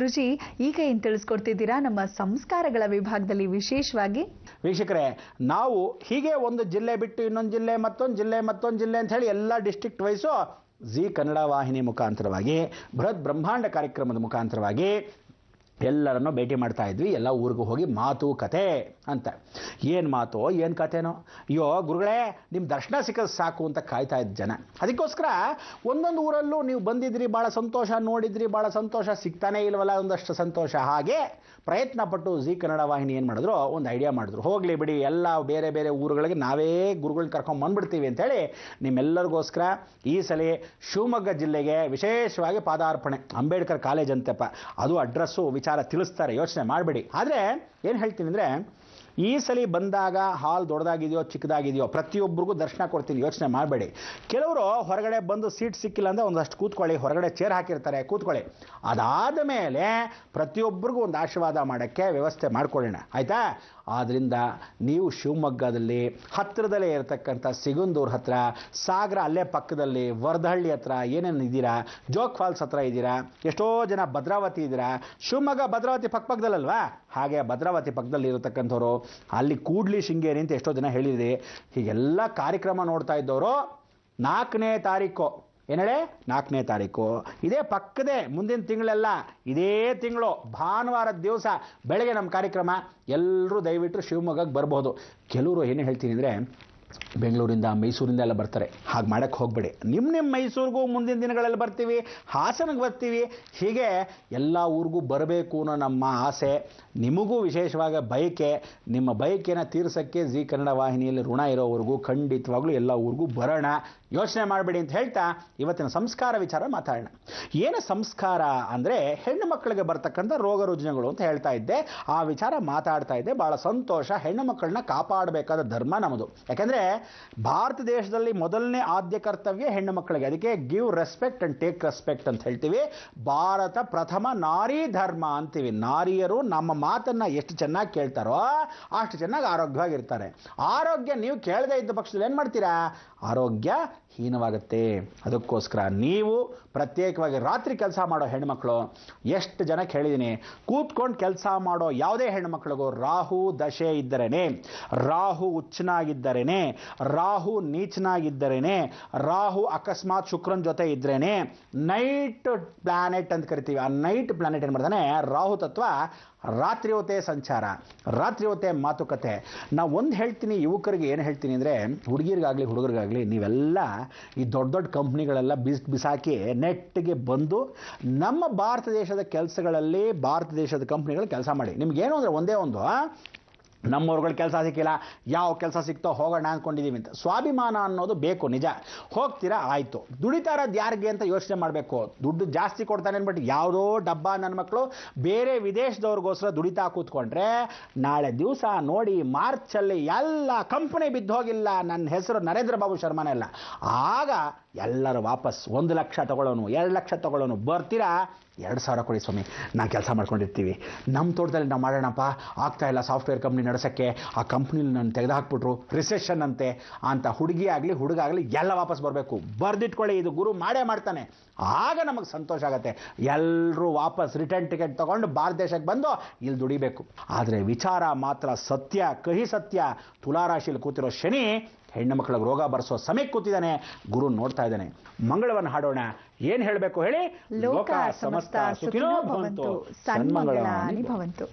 ಗುರುಜಿ, ಈಗ ಏನು ತಿಳಿಸ್ಕೊಡ್ತಿದ್ದೀರಾ ನಮ್ಮ ಸಂಸ್ಕಾರಗಳ ವಿಭಾಗದಲ್ಲಿ ವಿಶೇಷವಾಗಿ? ವೀಕ್ಷಕರೇ, ನಾವು ಹೀಗೆ ಒಂದು ಜಿಲ್ಲೆ ಬಿಟ್ಟು ಇನ್ನೊಂದು ಜಿಲ್ಲೆ, ಮತ್ತೊಂದು ಜಿಲ್ಲೆ ಅಂತ ಹೇಳಿ ಎಲ್ಲ ಡಿಸ್ಟ್ರಿಕ್ಟ್ ವೈಸು ಜಿ ಕನ್ನಡ ವಾಹಿನಿ ಮುಖಾಂತರವಾಗಿ, ಬೃಹತ್ ಬ್ರಹ್ಮಾಂಡ ಕಾರ್ಯಕ್ರಮದ ಮುಖಾಂತರವಾಗಿ ಎಲ್ಲರನ್ನೂ ಭೇಟಿ ಮಾಡ್ತಾ ಇದ್ವಿ. ಎಲ್ಲ ಊರಿಗೂ ಹೋಗಿ ಮಾತು ಕತೆ ಅಂತ. ಏನು ಮಾತು ಏನು ಕತೆನೋ, ಅಯ್ಯೋ ಗುರುಗಳೇ ನಿಮ್ಮ ದರ್ಶನ ಸಿಕ್ಕದು ಸಾಕು ಅಂತ ಕಾಯ್ತಾ ಇದ್ದ ಜನ. ಅದಕ್ಕೋಸ್ಕರ ಒಂದೊಂದು ಊರಲ್ಲೂ ನೀವು ಬಂದಿದ್ರಿ, ಭಾಳ ಸಂತೋಷ, ನೋಡಿದ್ರಿ, ಭಾಳ ಸಂತೋಷ, ಸಿಗ್ತಾನೇ ಇಲ್ವಲ್ಲ ಒಂದಷ್ಟು ಸಂತೋಷ. ಹಾಗೆ ಪ್ರಯತ್ನ ಪಟ್ಟು ಜಿ ಕನ್ನಡ ವಾಹಿನಿ ಏನು ಮಾಡಿದ್ರು, ಒಂದು ಐಡಿಯಾ ಮಾಡಿದ್ರು. ಹೋಗಲಿ ಬಿಡಿ, ಎಲ್ಲ ಬೇರೆ ಬೇರೆ ಊರುಗಳಿಗೆ ನಾವೇ ಗುರುಗಳನ್ನ ಕರ್ಕೊಂಡು ಬಂದ್ಬಿಡ್ತೀವಿ ಅಂತೇಳಿ ನಿಮ್ಮೆಲ್ಲರಿಗೋಸ್ಕರ ಈ ಸಲ ಶಿವಮೊಗ್ಗ ಜಿಲ್ಲೆಗೆ ವಿಶೇಷವಾಗಿ ಪಾದಾರ್ಪಣೆ. ಅಂಬೇಡ್ಕರ್ ಕಾಲೇಜ್ ಅಂತಪ್ಪ, ಅದು ಅಡ್ರೆಸ್ಸು ವಿಚಾರ ತಿಳಿಸ್ತಾರೆ, ಯೋಚನೆ ಮಾಡಬೇಡಿ. ಆದರೆ ಏನು ಹೇಳ್ತೀನಿ ಅಂದರೆ, ಈ ಸಲ ಬಂದಾಗ ಹಾಲ್ ದೊಡ್ಡದಾಗಿದೆಯೋ ಚಿಕ್ಕದಾಗಿದೆಯೋ ಪ್ರತಿಯೊಬ್ಬರಿಗೂ ದರ್ಶನ ಕೊಡ್ತೀನಿ, ಯೋಚನೆ ಮಾಡಬೇಡಿ. ಕೆಲವರು ಹೊರಗಡೆ ಬಂದು ಸೀಟ್ ಸಿಕ್ಕಿಲ್ಲ ಅಂದರೆ ಒಂದಷ್ಟು ಕೂತ್ಕೊಳ್ಳಿ, ಹೊರಗಡೆ ಚೇರ್ ಹಾಕಿರ್ತಾರೆ, ಕೂತ್ಕೊಳ್ಳಿ. ಅದಾದ ಮೇಲೆ ಪ್ರತಿಯೊಬ್ಬರಿಗೂ ಒಂದು ಆಶೀರ್ವಾದ ಮಾಡೋಕ್ಕೆ ವ್ಯವಸ್ಥೆ ಮಾಡ್ಕೊಳ್ಳೋಣ, ಆಯಿತಾ? ಆದ್ದರಿಂದ ನೀವು ಶಿವಮೊಗ್ಗದಲ್ಲಿ ಹತ್ತಿರದಲ್ಲೇ ಇರತಕ್ಕಂಥ ಸಿಗುಂದೂರು ಹತ್ರ, ಸಾಗರ ಅಲ್ಲೇ ಪಕ್ಕದಲ್ಲಿ, ವರದಹಳ್ಳಿ ಹತ್ರ ಏನೇನು ಇದ್ದೀರಾ, ಜೋಗ್ ಫಾಲ್ಸ್ ಹತ್ರ ಇದ್ದೀರಾ, ಎಷ್ಟೋ ಜನ ಭದ್ರಾವತಿ ಇದ್ದೀರಾ. ಶಿವಮೊಗ್ಗ ಭದ್ರಾವತಿ ಪಕ್ಕದಲ್ಲಲ್ವಾ? ಹಾಗೆ ಭದ್ರಾವತಿ ಪಕ್ಕದಲ್ಲಿ ಇರತಕ್ಕಂಥವ್ರು ಅಲ್ಲಿ ಕೂಡ್ಲಿ ಶೃಂಗೇರಿ ಅಂತ ಎಷ್ಟೋ ಜನ ಹೇಳಿದ್ರಿ. ಹೀಗೆಲ್ಲ ಕಾರ್ಯಕ್ರಮ ನೋಡ್ತಾ ಇದ್ದವರು 4ನೇ ತಾರೀಕು, ಏನು ಹೇಳಿ, 4ನೇ ತಾರೀಕು ಇದೇ ಪಕ್ಕದೇ, ಮುಂದಿನ ತಿಂಗಳೆಲ್ಲ ಇದೇ ತಿಂಗಳು ಭಾನುವಾರದ ದಿವಸ ಬೆಳಗ್ಗೆ ನಮ್ಮ ಕಾರ್ಯಕ್ರಮ. ಎಲ್ಲರೂ ದಯವಿಟ್ಟು ಶಿವಮೊಗ್ಗಕ್ಕೆ ಬರ್ಬೋದು. ಕೆಲವರು ಏನು ಹೇಳ್ತೀನಿ ಅಂದರೆ, ಬೆಂಗಳೂರಿಂದ ಮೈಸೂರಿಂದ ಎಲ್ಲ ಬರ್ತಾರೆ. ಹಾಗೆ ಮಾಡೋಕ್ಕೆ ಹೋಗಬೇಡಿ. ನಿಮ್ಮ ಮೈಸೂರಿಗೂ ಮುಂದಿನ ದಿನಗಳಲ್ಲಿ ಬರ್ತೀವಿ, ಹಾಸನಕ್ಕೆ ಬರ್ತೀವಿ. ಹೀಗೆ ಎಲ್ಲ ಊರಿಗೂ ಬರಬೇಕು ಅನ್ನೋ ನಮ್ಮ ಆಸೆ, ನಿಮಗೂ ವಿಶೇಷವಾಗಿ ಬಯಕೆ. ನಿಮ್ಮ ಬಯಕೆನ ತೀರ್ಸೋಕ್ಕೆ ಜಿ ಕನ್ನಡ ವಾಹಿನಿಯಲ್ಲಿ ಋಣ ಇರೋವರೆಗೂ ಖಂಡಿತವಾಗ್ಲೂ ಎಲ್ಲ ಊರಿಗೂ ಬರೋಣ, ಯೋಚನೆ ಮಾಡಬೇಡಿ ಅಂತ ಹೇಳ್ತಾ ಇವತ್ತಿನ ಸಂಸ್ಕಾರ ವಿಚಾರ ಮಾತಾಡೋಣ. ಏನು ಸಂಸ್ಕಾರ ಅಂದರೆ, ಹೆಣ್ಣು ಮಕ್ಕಳಿಗೆ ಬರ್ತಕ್ಕಂಥ ರೋಗ ರುಜಿನಗಳು ಅಂತ ಹೇಳ್ತಾ ಇದ್ದೆ, ಆ ವಿಚಾರ ಮಾತಾಡ್ತಾ ಇದ್ದೆ. ಭಾಳ ಸಂತೋಷ. ಹೆಣ್ಣು ಮಕ್ಕಳನ್ನ ಕಾಪಾಡಬೇಕಾದ ಧರ್ಮ ನಮ್ಮದು. ಯಾಕೆಂದರೆ ಭಾರತ ದೇಶದಲ್ಲಿ ಮೊದಲನೇ ಆದ್ಯ ಕರ್ತವ್ಯ ಹೆಣ್ಣು ಮಕ್ಕಳಿಗೆ. ಅದಕ್ಕೆ give respect and take respect ಅಂತ ಹೇಳ್ತೀವಿ. ಭಾರತ ಪ್ರಥಮ ನಾರಿ ಧರ್ಮ ಅಂತೀವಿ. ನಾರಿಯರು ನಮ್ಮ ಮಾತನ್ನು ಎಷ್ಟು ಚೆನ್ನಾಗಿ ಕೇಳ್ತಾರೋ ಅಷ್ಟು ಚೆನ್ನಾಗಿ ಆರೋಗ್ಯವಾಗಿರ್ತಾರೆ. ಆರೋಗ್ಯ ನೀವು ಕೇಳದೇ ಇದ್ದ ಪಕ್ಷದಲ್ಲಿ ಏನು ಮಾಡ್ತೀರಾ? ಆರೋಗ್ಯ ಹೀನವಾಗುತ್ತೆ. ಅದಕ್ಕೋಸ್ಕರ ನೀವು ಪ್ರತ್ಯೇಕವಾಗಿ ರಾತ್ರಿ ಕೆಲಸ ಮಾಡೋ ಹೆಣ್ಮಕ್ಳು, ಎಷ್ಟು ಜನಕ್ಕೆ ಹೇಳಿದ್ದೀನಿ, ಕೂತ್ಕೊಂಡು ಕೆಲಸ ಮಾಡೋ ಯಾವುದೇ ಹೆಣ್ಮಕ್ಳಿಗೂ ರಾಹು ದಶೆ ಇದ್ದರೇನೆ, ರಾಹು ಉಚ್ಚನಾಗಿದ್ದರೇನೆ, ರಾಹು ನೀಚನಾಗಿದ್ದರೇನೆ, ರಾಹು ಅಕಸ್ಮಾತ್ ಶುಕ್ರನ ಜೊತೆ ಇದ್ರೇನೆ, ನೈಟ್ ಪ್ಲಾನೆಟ್ ಅಂತ ಕರಿತೀವಿ. ಆ ನೈಟ್ ಪ್ಲಾನೆಟ್ ಏನು ಮಾಡ್ತಾನೆ, ರಾಹು ತತ್ವ ರಾತ್ರಿ ಹೊತ್ತೇ ಸಂಚಾರ, ರಾತ್ರಿ ಹೊತ್ತೇ ಮಾತುಕತೆ. ನಾವು ಒಂದು ಹೇಳ್ತೀನಿ ಯುವಕರಿಗೆ, ಏನು ಹೇಳ್ತೀನಿ ಅಂದರೆ, ಹುಡುಗಿರಿಗಾಗಲಿ ಹುಡುಗರಿಗಾಗಲಿ, ನೀವೆಲ್ಲ ಈ ದೊಡ್ಡ ದೊಡ್ಡ ಕಂಪ್ನಿಗಳೆಲ್ಲ ಬಿಸಾಕಿ ನೆಟ್ಟಿಗೆ ಬಂದು ನಮ್ಮ ಭಾರತ ದೇಶದ ಕೆಲಸಗಳಲ್ಲಿ, ಭಾರತ ದೇಶದ ಕಂಪ್ನಿಗಳು ಕೆಲಸ ಮಾಡಿ. ನಿಮಗೇನು ಅಂದರೆ ಒಂದೇ ಒಂದು, ನಮ್ಮವ್ರುಗಳ ಕೆಲಸ ಸಿಕ್ಕಿಲ್ಲ, ಯಾವ ಕೆಲಸ ಸಿಕ್ತೋ ಹೋಗೋಣ ಅಂದ್ಕೊಂಡಿದ್ದೀವಿ ಅಂತ ಸ್ವಾಭಿಮಾನ ಅನ್ನೋದು ಬೇಕು, ನಿಜ. ಹೋಗ್ತೀರಾ, ಆಯಿತು. ದುಡಿತಾ ಇರೋದು ಯಾರಿಗೆ ಅಂತ ಯೋಚನೆ ಮಾಡಬೇಕು. ದುಡ್ಡು ಜಾಸ್ತಿ ಕೊಡ್ತಾನೆ ಅಂದ್ಬಿಟ್ಟು ಯಾವುದೋ ಡಬ್ಬ ನನ್ನ ಮಕ್ಕಳು ಬೇರೆ ವಿದೇಶದವ್ರಿಗೋಸ್ಕರ ದುಡಿತಾ ಕೂತ್ಕೊಂಡ್ರೆ ನಾಳೆ ದಿವಸ ನೋಡಿ ಮಾರ್ಚಲ್ಲಿ ಎಲ್ಲ ಕಂಪನಿ ಬಿದ್ದು ಹೋಗಿಲ್ಲ, ನನ್ನ ಹೆಸರು ನರೇಂದ್ರ ಬಾಬು ಶರ್ಮಾನೇ ಅಲ್ಲ, ಆಗ ಎಲ್ಲರೂ ವಾಪಸ್ 1 ಲಕ್ಷ ತಗೊಳ್ಳೋನು, 2 ಲಕ್ಷ ತಗೊಳ್ಳೋನು, ಬರ್ತೀರಾ 2,000 ಕೊಡಿ ಸ್ವಾಮಿ, ನಾನು ಕೆಲಸ ಮಾಡ್ಕೊಂಡಿರ್ತೀವಿ, ನಮ್ಮ ತೋಟದಲ್ಲಿ ನಾವು ಮಾಡೋಣಪ್ಪ, ಆಗ್ತಾ ಇಲ್ಲ ಸಾಫ್ಟ್ವೇರ್ ಕಂಪ್ನಿ ನಡೆಸೋಕ್ಕೆ, ಆ ಕಂಪ್ನಿಲಿ ನಾನು ತೆಗೆದುಹಾಕ್ಬಿಟ್ರು, ರಿಸೆಷನ್ ಅಂತೆ ಅಂತ ಹುಡುಗಿ ಆಗಲಿ ಹುಡುಗಾಗಲಿ ಎಲ್ಲ ವಾಪಸ್ ಬರಬೇಕು. ಬರೆದಿಟ್ಕೊಳ್ಳಿ, ಇದು ಗುರು ಮಾಡೇ ಮಾಡ್ತಾನೆ. ಆಗ ನಮಗೆ ಸಂತೋಷ ಆಗುತ್ತೆ. ಎಲ್ಲರೂ ವಾಪಸ್ ರಿಟರ್ನ್ ಟಿಕೆಟ್ ತೊಗೊಂಡು ಭಾರತ ದೇಶಕ್ಕೆ ಬಂದು ಇಲ್ಲಿ ದುಡಿಬೇಕು. ಆದರೆ ವಿಚಾರ ಮಾತ್ರ ಸತ್ಯ, ಕಹಿ ಸತ್ಯ. ತುಲಾರಾಶಿಯಲ್ಲಿ ಕೂತಿರೋ ಶನಿ ಹೆಣ್ಣು ಮಕ್ಕಳಿಗೆ ರೋಗ ಬರೆಸೋ ಸಮಯಕ್ಕೆ ಕೂತಿದ್ದಾನೆ. ಗುರು ನೋಡ್ತಾ ಇದ್ದಾನೆ. ಮಂಗಳವನ್ನು ಹಾಡೋಣ. ಏನು ಹೇಳಬೇಕು ಹೇಳಿ? ಲೋಕ ಸಮಸ್ತ ಸುಖಿನೋ ಭವಂತು, ಸನ್ಮಂಗಳಾನಿ ಭವಂತು.